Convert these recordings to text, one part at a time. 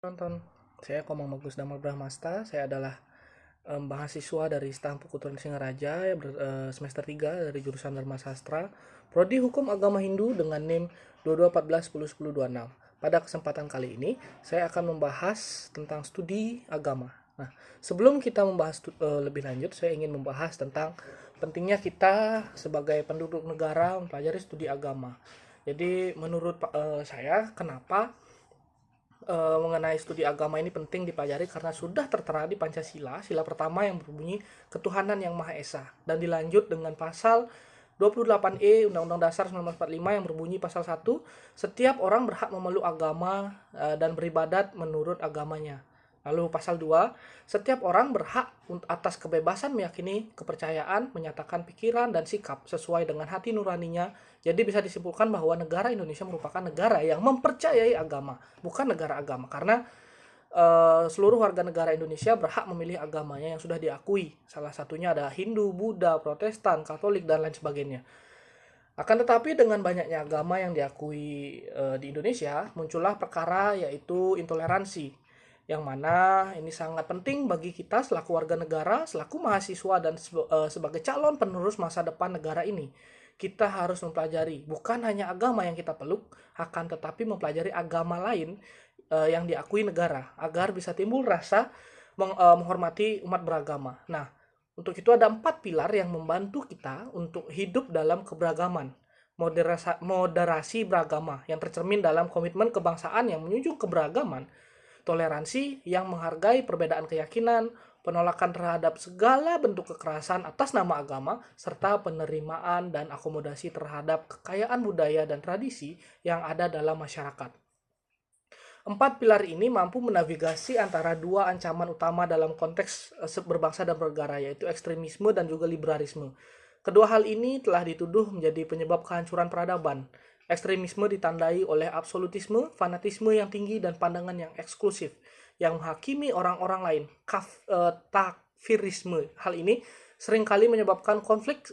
Nonton. Saya Komang Bagus Damar Brahmasta. Saya adalah mahasiswa dari Stang Pukuturan Singaraja semester 3 dari jurusan Dharma Sastra, Prodi Hukum Agama Hindu dengan NIM 2214101026. Pada kesempatan kali ini, saya akan membahas tentang studi agama. Nah, sebelum kita membahas lebih lanjut, saya ingin membahas tentang pentingnya kita sebagai penduduk negara mempelajari studi agama. Jadi, menurut saya, kenapa mengenai studi agama ini penting dipelajari karena sudah tertera di Pancasila, sila pertama yang berbunyi ketuhanan yang Maha Esa, dan dilanjut dengan pasal 28E Undang-Undang Dasar 1945 yang berbunyi pasal 1, setiap orang berhak memeluk agama dan beribadat menurut agamanya. Lalu pasal 2, setiap orang berhak atas kebebasan meyakini kepercayaan, menyatakan pikiran dan sikap sesuai dengan hati nuraninya. Jadi bisa disimpulkan bahwa negara Indonesia merupakan negara yang mempercayai agama, bukan negara agama. Karena seluruh warga negara Indonesia berhak memilih agamanya yang sudah diakui. Salah satunya ada Hindu, Buddha, Protestan, Katolik, dan lain sebagainya. Akan tetapi dengan banyaknya agama yang diakui di Indonesia, muncullah perkara yaitu intoleransi, yang mana ini sangat penting bagi kita selaku warga negara, selaku mahasiswa, dan sebagai calon penerus masa depan negara ini. Kita harus mempelajari bukan hanya agama yang kita peluk, akan tetapi mempelajari agama lain yang diakui negara, agar bisa timbul rasa menghormati umat beragama. Nah, untuk itu ada 4 pilar yang membantu kita untuk hidup dalam keberagaman. Moderasi beragama yang tercermin dalam komitmen kebangsaan yang menjunjung keberagaman, toleransi yang menghargai perbedaan keyakinan, penolakan terhadap segala bentuk kekerasan atas nama agama, serta penerimaan dan akomodasi terhadap kekayaan budaya dan tradisi yang ada dalam masyarakat. 4 pilar ini mampu menavigasi antara dua ancaman utama dalam konteks berbangsa dan bernegara, yaitu ekstremisme dan juga liberalisme. Kedua hal ini telah dituduh menjadi penyebab kehancuran peradaban. Ekstremisme ditandai oleh absolutisme, fanatisme yang tinggi, dan pandangan yang eksklusif yang menghakimi orang-orang lain, takfirisme. Hal ini seringkali menyebabkan konflik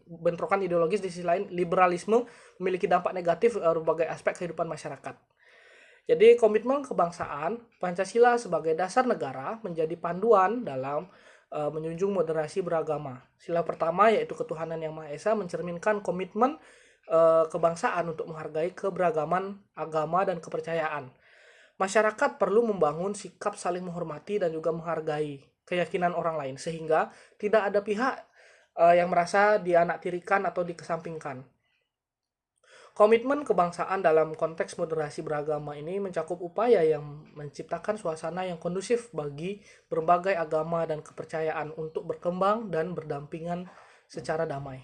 bentrokan ideologis. Di sisi lain, liberalisme memiliki dampak negatif berbagai aspek kehidupan masyarakat. Jadi komitmen kebangsaan, Pancasila sebagai dasar negara menjadi panduan dalam menjunjung moderasi beragama. Sila pertama yaitu ketuhanan yang Maha Esa mencerminkan komitmen kebangsaan untuk menghargai keberagaman agama dan kepercayaan. Masyarakat perlu membangun sikap saling menghormati dan juga menghargai keyakinan orang lain sehingga tidak ada pihak yang merasa dianaktirikan atau dikesampingkan. Komitmen kebangsaan dalam konteks moderasi beragama ini mencakup upaya yang menciptakan suasana yang kondusif bagi berbagai agama dan kepercayaan untuk berkembang dan berdampingan secara damai.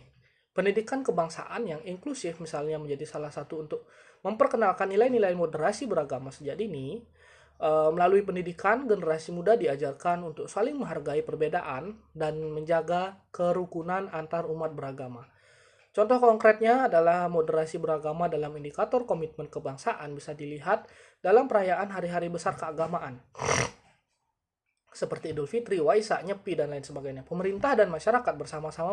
Pendidikan kebangsaan yang inklusif misalnya menjadi salah satu untuk memperkenalkan nilai-nilai moderasi beragama sejak dini. Melalui pendidikan, generasi muda diajarkan untuk saling menghargai perbedaan dan menjaga kerukunan antar umat beragama. Contoh konkretnya adalah moderasi beragama dalam indikator komitmen kebangsaan bisa dilihat dalam perayaan hari-hari besar keagamaan seperti Idul Fitri, Waisak, Nyepi, dan lain sebagainya. Pemerintah dan masyarakat bersama-sama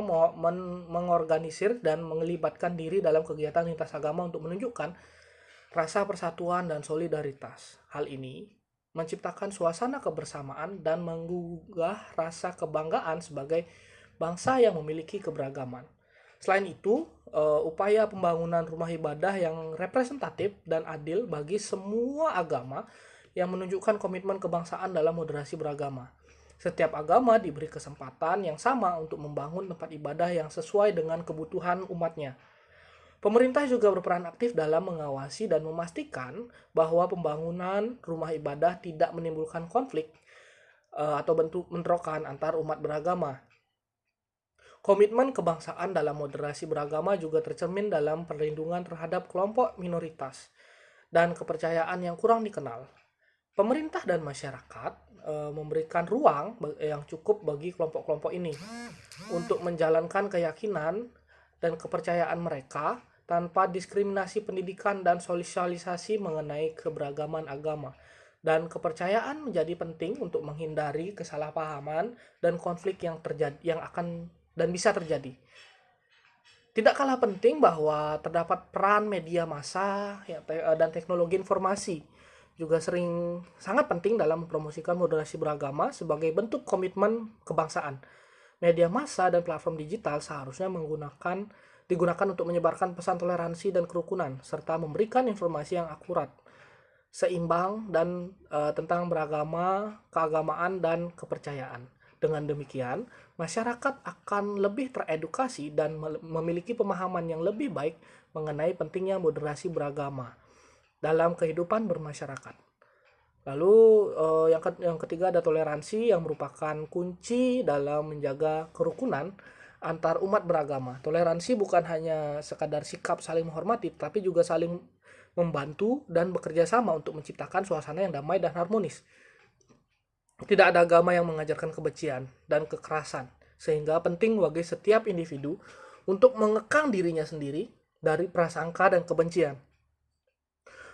mengorganisir dan melibatkan diri dalam kegiatan lintas agama untuk menunjukkan rasa persatuan dan solidaritas. Hal ini menciptakan suasana kebersamaan dan menggugah rasa kebanggaan sebagai bangsa yang memiliki keberagaman. Selain itu, upaya pembangunan rumah ibadah yang representatif dan adil bagi semua agama yang menunjukkan komitmen kebangsaan dalam moderasi beragama. Setiap agama diberi kesempatan yang sama untuk membangun tempat ibadah yang sesuai dengan kebutuhan umatnya. Pemerintah juga berperan aktif dalam mengawasi dan memastikan bahwa pembangunan rumah ibadah tidak menimbulkan konflik atau bentuk bentrokan antar umat beragama. Komitmen kebangsaan dalam moderasi beragama juga tercermin dalam perlindungan terhadap kelompok minoritas dan kepercayaan yang kurang dikenal. Pemerintah dan masyarakat memberikan ruang yang cukup bagi kelompok-kelompok ini untuk menjalankan keyakinan dan kepercayaan mereka tanpa diskriminasi pendidikan dan sosialisasi mengenai keberagaman agama. Dan kepercayaan menjadi penting untuk menghindari kesalahpahaman dan konflik yang terjadi yang akan dan bisa terjadi. Tidak kalah penting bahwa terdapat peran media massa dan teknologi informasi juga sangat penting dalam mempromosikan moderasi beragama sebagai bentuk komitmen kebangsaan. Media massa dan platform digital seharusnya digunakan untuk menyebarkan pesan toleransi dan kerukunan, serta memberikan informasi yang akurat, seimbang, dan tentang keagamaan, dan kepercayaan. Dengan demikian, masyarakat akan lebih teredukasi dan memiliki pemahaman yang lebih baik mengenai pentingnya moderasi beragama dalam kehidupan bermasyarakat. Lalu yang ketiga ada toleransi yang merupakan kunci dalam menjaga kerukunan antar umat beragama. Toleransi bukan hanya sekadar sikap saling menghormati, tapi juga saling membantu dan bekerja sama untuk menciptakan suasana yang damai dan harmonis. Tidak ada agama yang mengajarkan kebencian dan kekerasan, sehingga penting bagi setiap individu untuk mengekang dirinya sendiri dari prasangka dan kebencian.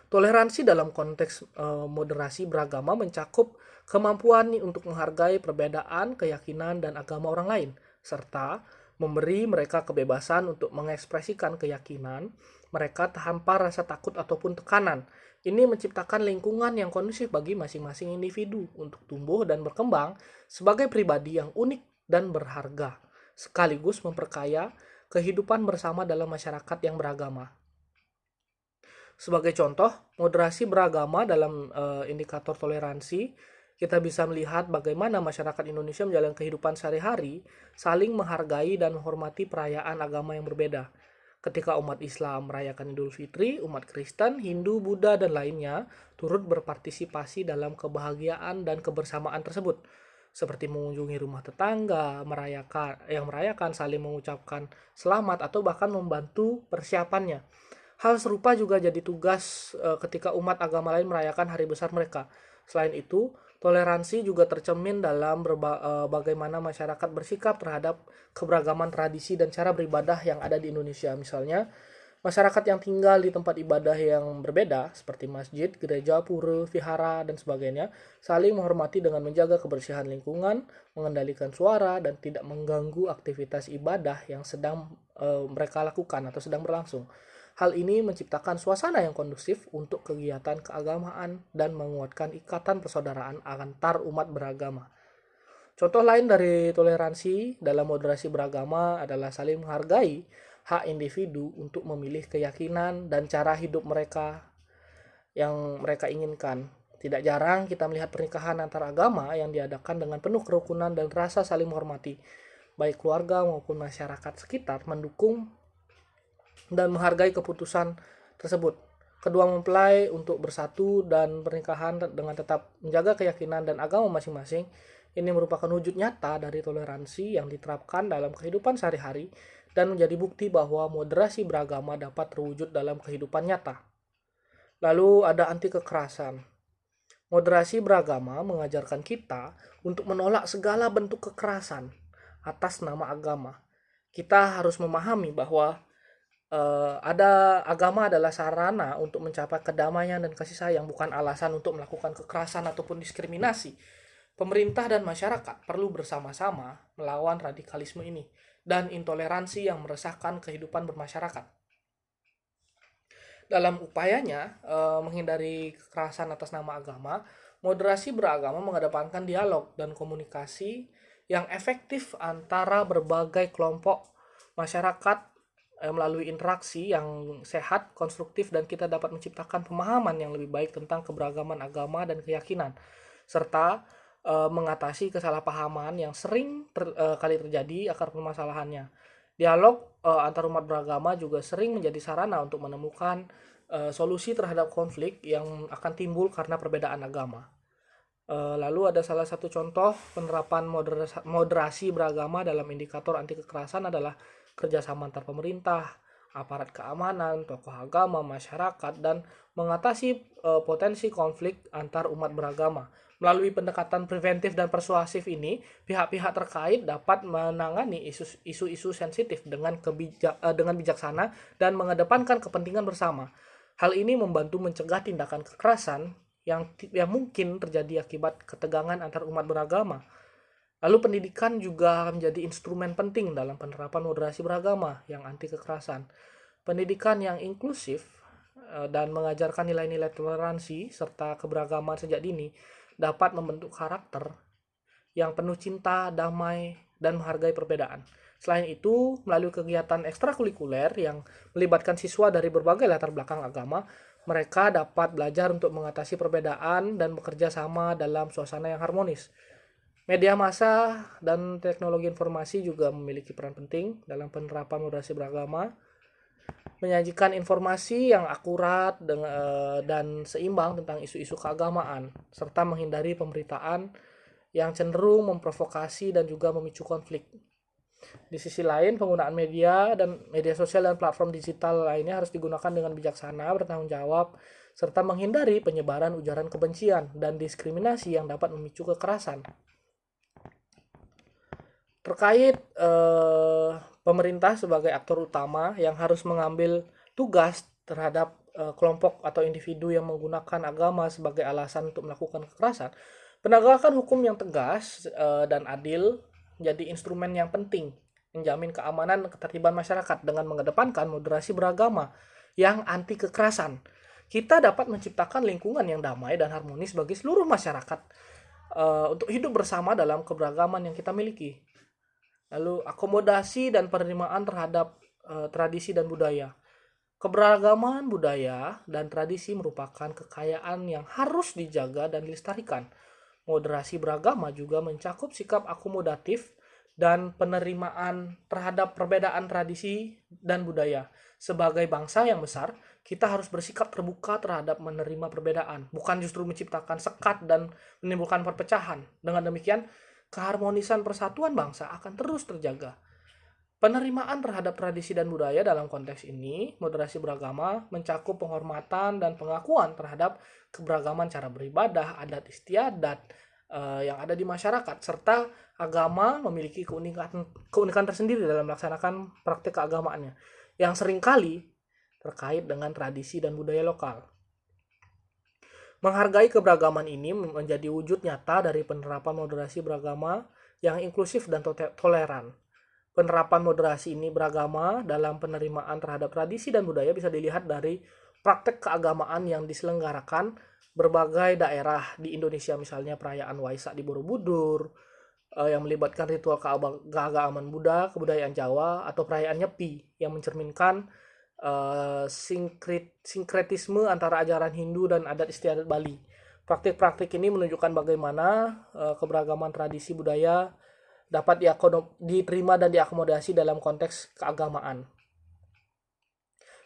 Toleransi dalam konteks moderasi beragama mencakup kemampuan untuk menghargai perbedaan keyakinan dan agama orang lain, serta memberi mereka kebebasan untuk mengekspresikan keyakinan mereka tanpa rasa takut ataupun tekanan. Ini menciptakan lingkungan yang kondusif bagi masing-masing individu untuk tumbuh dan berkembang sebagai pribadi yang unik dan berharga, sekaligus memperkaya kehidupan bersama dalam masyarakat yang beragama. Sebagai contoh, moderasi beragama dalam indikator toleransi, kita bisa melihat bagaimana masyarakat Indonesia menjalani kehidupan sehari-hari, saling menghargai dan menghormati perayaan agama yang berbeda. Ketika umat Islam merayakan Idul Fitri, umat Kristen, Hindu, Buddha, dan lainnya turut berpartisipasi dalam kebahagiaan dan kebersamaan tersebut, seperti mengunjungi rumah tetangga, merayakan, saling mengucapkan selamat, atau bahkan membantu persiapannya. Hal serupa juga jadi tugas ketika umat agama lain merayakan hari besar mereka. Selain itu, toleransi juga tercermin dalam bagaimana masyarakat bersikap terhadap keberagaman tradisi dan cara beribadah yang ada di Indonesia. Misalnya, masyarakat yang tinggal di tempat ibadah yang berbeda, seperti masjid, gereja, pura, vihara, dan sebagainya, saling menghormati dengan menjaga kebersihan lingkungan, mengendalikan suara, dan tidak mengganggu aktivitas ibadah yang sedang mereka lakukan atau sedang berlangsung. Hal ini menciptakan suasana yang kondusif untuk kegiatan keagamaan dan menguatkan ikatan persaudaraan antar umat beragama. Contoh lain dari toleransi dalam moderasi beragama adalah saling menghargai hak individu untuk memilih keyakinan dan cara hidup mereka yang mereka inginkan. Tidak jarang kita melihat pernikahan antar agama yang diadakan dengan penuh kerukunan dan rasa saling menghormati. Baik keluarga maupun masyarakat sekitar mendukung dan menghargai keputusan tersebut. Kedua mempelai untuk bersatu dan pernikahan dengan tetap menjaga keyakinan dan agama masing-masing. Ini merupakan wujud nyata dari toleransi yang diterapkan dalam kehidupan sehari-hari dan menjadi bukti bahwa moderasi beragama dapat terwujud dalam kehidupan nyata. Lalu ada anti kekerasan. Moderasi beragama mengajarkan kita untuk menolak segala bentuk kekerasan atas nama agama. Kita harus memahami bahwa agama adalah sarana untuk mencapai kedamaian dan kasih sayang, bukan alasan untuk melakukan kekerasan ataupun diskriminasi. Pemerintah dan masyarakat perlu bersama-sama melawan radikalisme ini dan intoleransi yang meresahkan kehidupan bermasyarakat. Dalam upayanya menghindari kekerasan atas nama agama, moderasi beragama mengedepankan dialog dan komunikasi yang efektif antara berbagai kelompok masyarakat melalui interaksi yang sehat, konstruktif, dan kita dapat menciptakan pemahaman yang lebih baik tentang keberagaman agama dan keyakinan, serta mengatasi kesalahpahaman yang sering kali terjadi akar permasalahannya. Dialog antar umat beragama juga sering menjadi sarana untuk menemukan solusi terhadap konflik yang akan timbul karena perbedaan agama. Lalu ada salah satu contoh penerapan moderasi beragama dalam indikator anti kekerasan adalah kerjasama antar pemerintah, aparat keamanan, tokoh agama, masyarakat, dan mengatasi potensi konflik antar umat beragama. Melalui pendekatan preventif dan persuasif ini, pihak-pihak terkait dapat menangani isu-isu sensitif dengan bijaksana dan mengedepankan kepentingan bersama. Hal ini membantu mencegah tindakan kekerasan yang mungkin terjadi akibat ketegangan antar umat beragama. Lalu pendidikan juga menjadi instrumen penting dalam penerapan moderasi beragama yang anti kekerasan. Pendidikan yang inklusif dan mengajarkan nilai-nilai toleransi serta keberagaman sejak dini dapat membentuk karakter yang penuh cinta, damai, dan menghargai perbedaan. Selain itu, melalui kegiatan ekstrakurikuler yang melibatkan siswa dari berbagai latar belakang agama, mereka dapat belajar untuk mengatasi perbedaan dan bekerja sama dalam suasana yang harmonis. Media massa dan teknologi informasi juga memiliki peran penting dalam penerapan moderasi beragama, menyajikan informasi yang akurat dan seimbang tentang isu-isu keagamaan, serta menghindari pemberitaan yang cenderung memprovokasi dan juga memicu konflik. Di sisi lain, penggunaan media sosial dan platform digital lainnya harus digunakan dengan bijaksana, bertanggung jawab, serta menghindari penyebaran ujaran kebencian dan diskriminasi yang dapat memicu kekerasan. Terkait pemerintah sebagai aktor utama yang harus mengambil tugas terhadap kelompok atau individu yang menggunakan agama sebagai alasan untuk melakukan kekerasan, penegakan hukum yang tegas dan adil menjadi instrumen yang penting menjamin keamanan dan ketertiban masyarakat dengan mengedepankan moderasi beragama yang anti kekerasan. Kita dapat menciptakan lingkungan yang damai dan harmonis bagi seluruh masyarakat untuk hidup bersama dalam keberagaman yang kita miliki. Lalu akomodasi dan penerimaan terhadap tradisi dan budaya. Keberagaman budaya dan tradisi merupakan kekayaan yang harus dijaga dan dilestarikan. Moderasi beragama juga mencakup sikap akomodatif dan penerimaan terhadap perbedaan tradisi dan budaya. Sebagai bangsa yang besar, kita harus bersikap terbuka terhadap menerima perbedaan, bukan justru menciptakan sekat dan menimbulkan perpecahan. Dengan demikian, keharmonisan persatuan bangsa akan terus terjaga. Penerimaan terhadap tradisi dan budaya dalam konteks ini, moderasi beragama mencakup penghormatan dan pengakuan terhadap keberagaman cara beribadah, adat istiadat yang ada di masyarakat, serta agama memiliki keunikan tersendiri dalam melaksanakan praktik keagamaannya, yang seringkali terkait dengan tradisi dan budaya lokal. Menghargai keberagaman ini menjadi wujud nyata dari penerapan moderasi beragama yang inklusif dan toleran. Penerapan moderasi ini beragama dalam penerimaan terhadap tradisi dan budaya bisa dilihat dari praktek keagamaan yang diselenggarakan berbagai daerah di Indonesia, misalnya perayaan Waisak di Borobudur, yang melibatkan ritual keagamaan Buddha, kebudayaan Jawa, atau perayaan Nyepi yang mencerminkan sinkretisme antara ajaran Hindu dan adat istiadat Bali. Praktik-praktik ini menunjukkan bagaimana keberagaman tradisi budaya dapat diterima dan diakomodasi dalam konteks keagamaan.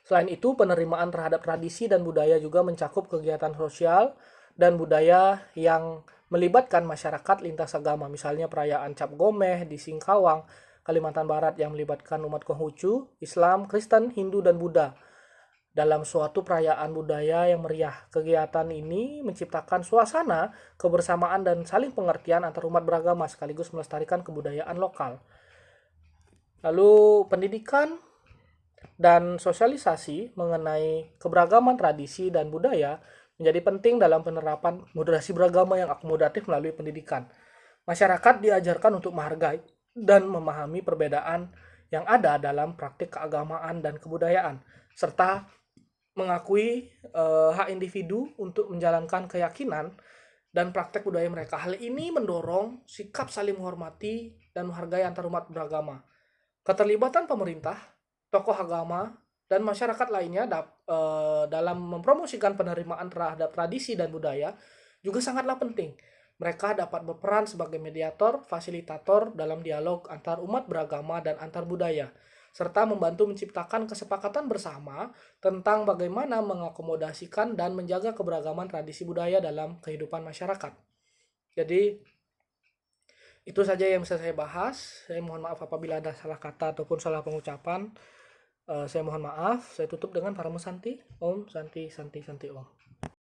Selain itu, penerimaan terhadap tradisi dan budaya juga mencakup kegiatan sosial dan budaya yang melibatkan masyarakat lintas agama, misalnya perayaan Cap Gomeh di Singkawang, Kalimantan Barat yang melibatkan umat Konghucu, Islam, Kristen, Hindu, dan Buddha dalam suatu perayaan budaya yang meriah. Kegiatan ini menciptakan suasana kebersamaan dan saling pengertian antar umat beragama sekaligus melestarikan kebudayaan lokal. Lalu pendidikan dan sosialisasi mengenai keberagaman tradisi dan budaya menjadi penting dalam penerapan moderasi beragama yang akomodatif melalui pendidikan. Masyarakat diajarkan untuk menghargai dan memahami perbedaan yang ada dalam praktik keagamaan dan kebudayaan, serta mengakui hak individu untuk menjalankan keyakinan dan praktek budaya mereka. Hal ini mendorong sikap saling menghormati dan menghargai antar umat beragama. Keterlibatan pemerintah, tokoh agama, dan masyarakat lainnya dalam mempromosikan penerimaan terhadap tradisi dan budaya juga sangatlah penting. Mereka dapat berperan sebagai mediator, fasilitator dalam dialog antar umat beragama dan antar budaya, serta membantu menciptakan kesepakatan bersama tentang bagaimana mengakomodasikan dan menjaga keberagaman tradisi budaya dalam kehidupan masyarakat. Jadi, itu saja yang bisa saya bahas. Saya mohon maaf apabila ada salah kata ataupun salah pengucapan. Saya mohon maaf. Saya tutup dengan Paramo Santi. Om Santi Santi Santi Om.